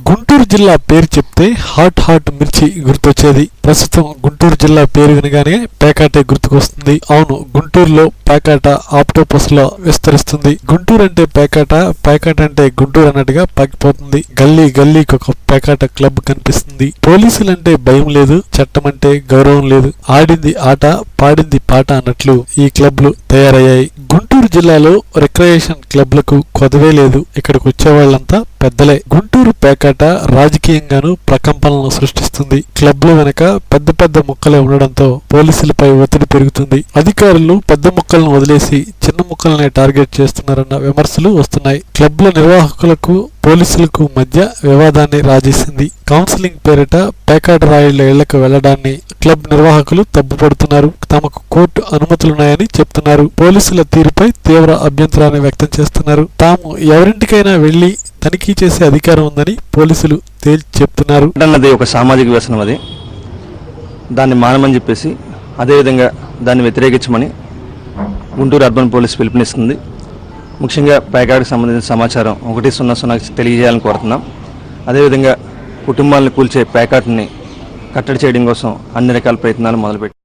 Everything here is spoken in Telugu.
గుంటూరు జిల్లా పేరు చెప్తే హాట్ మిర్చి గుర్తొచ్చేది. ప్రస్తుతం గుంటూరు జిల్లా పేరు వినగానే పేకాటే గుర్తుకొస్తుంది. అవును, గుంటూరులో పేకాట ఆప్టోపస్ లో విస్తరిస్తుంది. గుంటూరు అంటే పేకాట, పేకాట అంటే గుంటూరు అన్నట్టుగా పాకిపోతుంది. గల్లీకి ఒక పేకాట క్లబ్ కనిపిస్తుంది. పోలీసులంటే భయం లేదు, చట్టం అంటే గౌరవం లేదు. ఆడింది ఆట, పాడింది పాట అన్నట్లు ఈ క్లబ్లు తయారయ్యాయి. గుంటూరు జిల్లాలో రిక్రియేషన్ క్లబ్లకు కొదవే లేదు. ఇక్కడికి వచ్చేవాళ్లంతా పెద్దలే. గుంటూరు పేకాట రాజకీయంగానూ ప్రకంపనలను సృష్టిస్తుంది. క్లబ్ల వెనక పెద్ద ముక్కలే ఉండడంతో పోలీసులపై ఒత్తిడి పెరుగుతుంది. అధికారులు పెద్ద ముక్కలను వదిలేసి చిన్న ముక్కలనే టార్గెట్ చేస్తున్నారన్న విమర్శలు వస్తున్నాయి. క్లబ్ల నిర్వాహకులకు పోలీసులకు మధ్య వివాదాన్ని రాజేసింది. కౌన్సిలింగ్ పేరిట పేకాట రాయుళ్ల ఇళ్లకు వెళ్లడాన్ని క్లబ్ నిర్వాహకులు తప్పుపడుతున్నారు. తమకు కోర్టు అనుమతులున్నాయని చెప్తున్నారు. పోలీసుల తీరుపై తీవ్ర అభ్యంతరాన్ని వ్యక్తం చేస్తున్నారు. తాము ఎవరింటికైనా వెళ్లి తనిఖీ చేసే అధికారం ఉందని పోలీసులు తేల్చి చెప్తున్నారు. అన్నది ఒక సామాజిక వ్యసనం, అది దాన్ని మానమని చెప్పేసి అదేవిధంగా దాన్ని వ్యతిరేకించమని గుంటూరు అర్బన్ పోలీస్ పిలుపునిస్తుంది. ముఖ్యంగా పేకాటకు సంబంధించిన సమాచారం 100 తెలియజేయాలని కోరుతున్నాం. అదేవిధంగా కుటుంబాలను కూల్చే పేకాటని కట్టడి చేయడం కోసం అన్ని రకాల ప్రయత్నాలు మొదలుపెట్టారు.